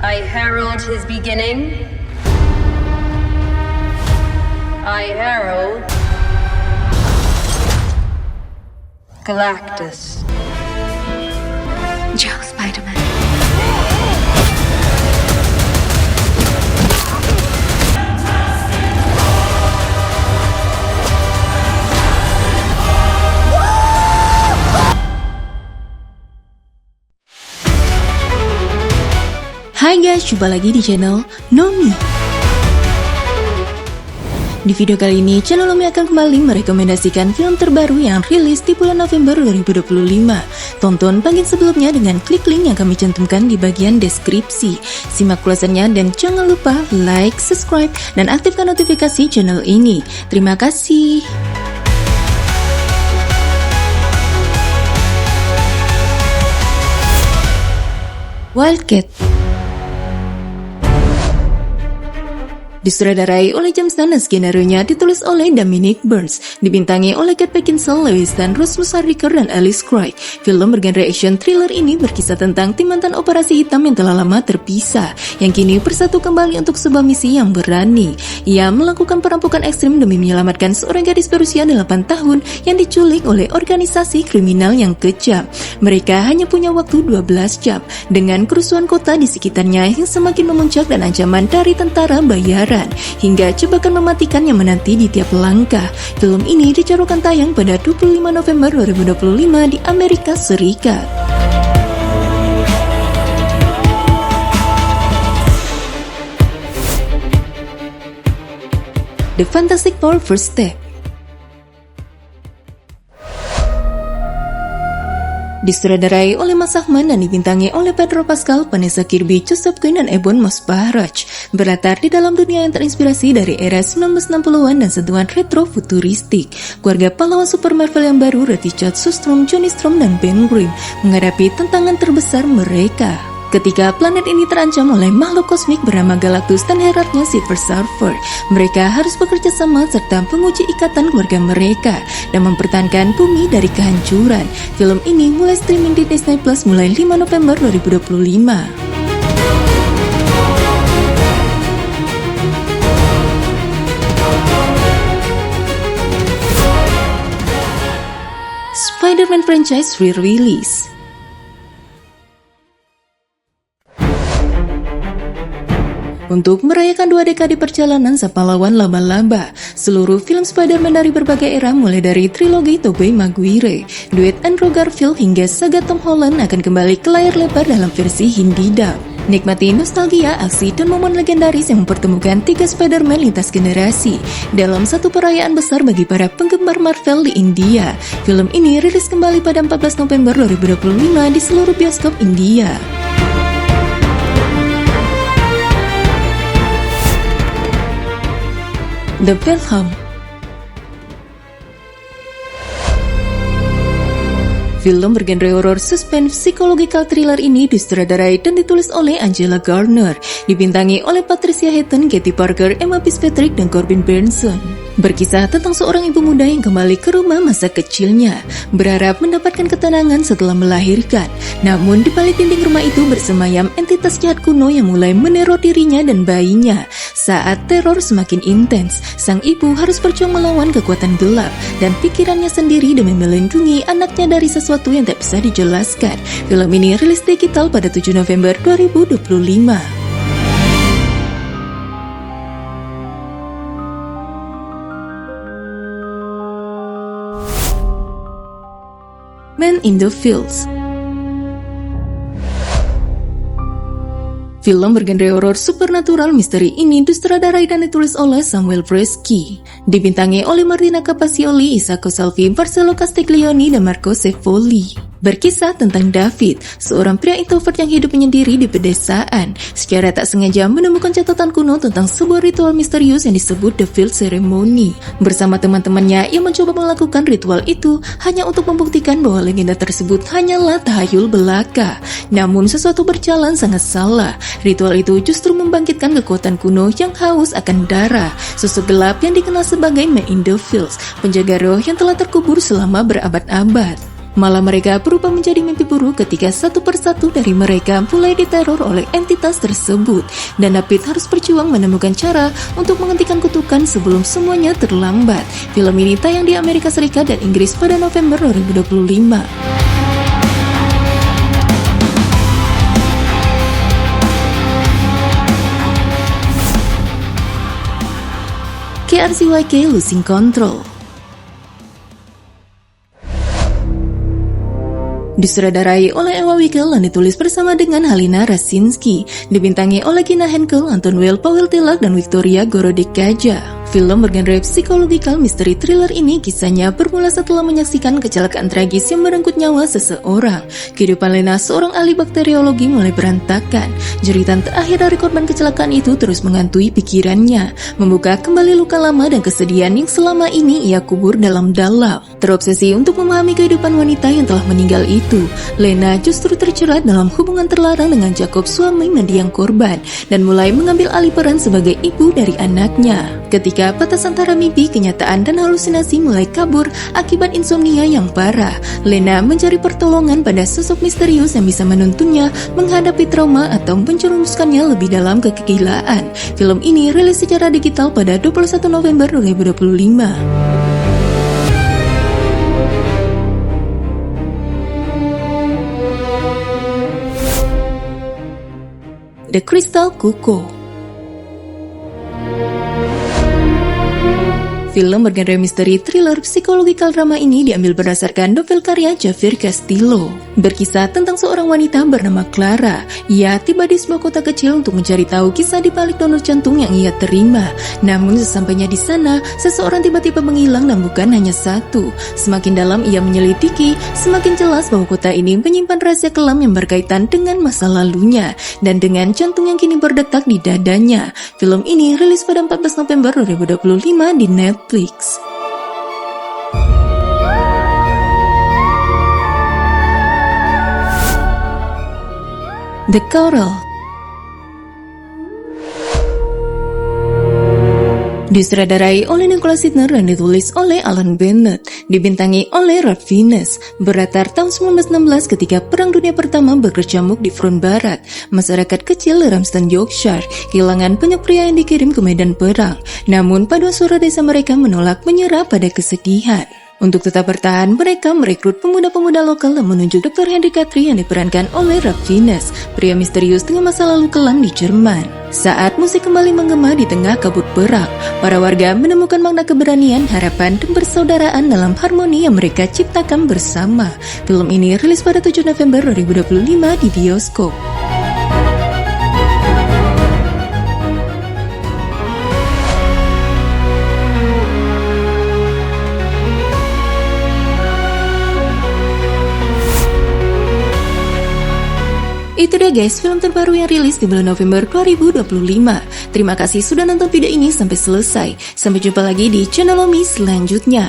I herald his beginning. I herald Galactus. Jauh, Spider-Man. Hai guys, jumpa lagi di channel Nomi. Di video kali ini, channel Nomi akan kembali merekomendasikan film terbaru yang rilis di bulan November 2025. Tonton bagian sebelumnya dengan klik link yang kami cantumkan di bagian deskripsi. Simak ulasannya dan jangan lupa like, subscribe, dan aktifkan notifikasi channel ini. Terima kasih. Wildcat disutradarai oleh James Gunn dan skenario-nya ditulis oleh Dominic Burns, dibintangi oleh Kate Beckinsale, Lewis Tan, Rasmus Harriker, dan Alice Craig. Film bergenre action thriller ini berkisah tentang tim mantan operasi hitam yang telah lama terpisah, yang kini bersatu kembali untuk sebuah misi yang berani. Ia melakukan perampokan ekstrim demi menyelamatkan seorang gadis berusia 8 tahun yang diculik oleh organisasi kriminal yang kejam. Mereka hanya punya waktu 12 jam, dengan kerusuhan kota di sekitarnya yang semakin memuncak dan ancaman dari tentara bayaran hingga jebakan mematikan yang menanti di tiap langkah. Film ini dijadwalkan tayang pada 25 November 2025 di Amerika Serikat. The Fantastic Four First Step disutradarai oleh Matt Shakman dan dibintangi oleh Pedro Pascal, Vanessa Kirby, Joseph Quinn, dan Ebon Moss-Bachrach. Berlatar di dalam dunia yang terinspirasi dari era 1960-an dan sentuhan retro-futuristik. Keluarga pahlawan Super Marvel yang baru, Richard Sustrom, Johnny Storm, dan Ben Grimm, menghadapi tantangan terbesar mereka ketika planet ini terancam oleh makhluk kosmik bernama Galactus dan heraldnya Silver Surfer. Mereka harus bekerja sama serta menguji ikatan keluarga mereka dan mempertahankan bumi dari kehancuran. Film ini mulai streaming di Disney Plus mulai 5 November 2025. Spider-Man franchise re-release. Untuk merayakan 2 dekade perjalanan sang pahlawan laba-laba, seluruh film Spider-Man dari berbagai era mulai dari trilogi Tobey Maguire, duet Andrew Garfield hingga saga Tom Holland akan kembali ke layar lebar dalam versi Hindi dub. Nikmati nostalgia, aksi, dan momen legendaris yang mempertemukan 3 Spider-Man lintas generasi dalam satu perayaan besar bagi para penggemar Marvel di India. Film ini rilis kembali pada 14 November 2025 di seluruh bioskop India. The Pelham. Film bergenre horor suspense psychological thriller ini disutradarai dan ditulis oleh Angela Garner, dibintangi oleh Patricia Heaton, Katie Parker, Emma Fitzpatrick, dan Corbin Bernsen. Berkisah tentang seorang ibu muda yang kembali ke rumah masa kecilnya, berharap mendapatkan ketenangan setelah melahirkan. Namun di balik dinding rumah itu bersemayam entitas jahat kuno yang mulai meneror dirinya dan bayinya. Saat teror semakin intens, sang ibu harus berjuang melawan kekuatan gelap dan pikirannya sendiri demi melindungi anaknya dari sesuatu yang tak bisa dijelaskan. Film ini rilis digital pada 7 November 2025. Man in the Fields. Film bergenre horor supernatural misteri ini disutradarai dan ditulis oleh Samuel Bresky, dibintangi oleh Martina Capaccioli, Isacco Salvi, Marcello Castiglioni, dan Marco Cefoli. Berkisah tentang David, seorang pria introvert yang hidup menyendiri di pedesaan. Secara tak sengaja menemukan catatan kuno tentang sebuah ritual misterius yang disebut The Field Ceremony. Bersama teman-temannya, ia mencoba melakukan ritual itu hanya untuk membuktikan bahwa legenda tersebut hanyalah tahayul belaka. Namun sesuatu berjalan sangat salah. Ritual itu justru membangkitkan kekuatan kuno yang haus akan darah. Sosok gelap yang dikenal sebagai Man in the Fields, penjaga roh yang telah terkubur selama berabad-abad. Malah mereka berubah menjadi mimpi buruk ketika satu persatu dari mereka mulai diteror oleh entitas tersebut. Dan David harus berjuang menemukan cara untuk menghentikan kutukan sebelum semuanya terlambat. Film ini tayang di Amerika Serikat dan Inggris pada November 2025. KRCYK Losing Control. Disutradarai oleh Ewa Wickel dan ditulis bersama dengan Halina Rasinski, dibintangi oleh Kina Henkel, Anton Weil, Paweł Tylak, dan Victoria Gorodickaja. Film bergenre psikologikal misteri thriller ini kisahnya bermula setelah menyaksikan kecelakaan tragis yang merenggut nyawa seseorang. Kehidupan Lena, seorang ahli bakteriologi, mulai berantakan. Jeritan terakhir dari korban kecelakaan itu terus menghantui pikirannya, membuka kembali luka lama dan kesedihan yang selama ini ia kubur dalam-dalam. Terobsesi untuk memahami kehidupan wanita yang telah meninggal itu, Lena justru terjerat dalam hubungan terlarang dengan Jacob, suami mendiang korban, dan mulai mengambil alih peran sebagai ibu dari anaknya. Ketika batas antara mimpi, kenyataan, dan halusinasi mulai kabur akibat insomnia yang parah, Lena mencari pertolongan pada sosok misterius yang bisa menuntunnya menghadapi trauma atau menjerumuskannya lebih dalam ke kegilaan. Film ini rilis secara digital pada 21 November 2025. The Crystal Cuckoo. Film bergenre misteri thriller psikologikal drama ini diambil berdasarkan novel karya Javier Castillo. Berkisah tentang seorang wanita bernama Clara. Ia tiba di sebuah kota kecil untuk mencari tahu kisah di balik donor jantung yang ia terima. Namun sesampainya di sana, seseorang tiba-tiba menghilang dan bukan hanya satu. Semakin dalam ia menyelidiki, semakin jelas bahwa kota ini menyimpan rahasia kelam yang berkaitan dengan masa lalunya dan dengan jantung yang kini berdetak di dadanya. Film ini rilis pada 14 November 2025 di Netflix. The Coral. Disutradarai oleh Nicholas Sidner dan ditulis oleh Alan Bennett, dibintangi oleh Ralph Fiennes. Berlatar tahun 1916 ketika Perang Dunia Pertama berkecamuk di front barat. Masyarakat kecil Ramsden, Yorkshire kehilangan banyak pria yang dikirim ke medan perang. Namun paduan suara desa mereka menolak menyerah pada kesedihan. Untuk tetap bertahan, mereka merekrut pemuda-pemuda lokal dan menunjuk Dr. Henry Katri yang diperankan oleh Ralph Fiennes, pria misterius dengan masa lalu kelam di Jerman. Saat musik kembali menggema di tengah kabut perang, para warga menemukan makna keberanian, harapan, dan persaudaraan dalam harmoni yang mereka ciptakan bersama. Film ini rilis pada 7 November 2025 di bioskop. Itu dia guys, film terbaru yang rilis di bulan November 2025. Terima kasih sudah nonton video ini sampai selesai. Sampai jumpa lagi di channel Omi selanjutnya.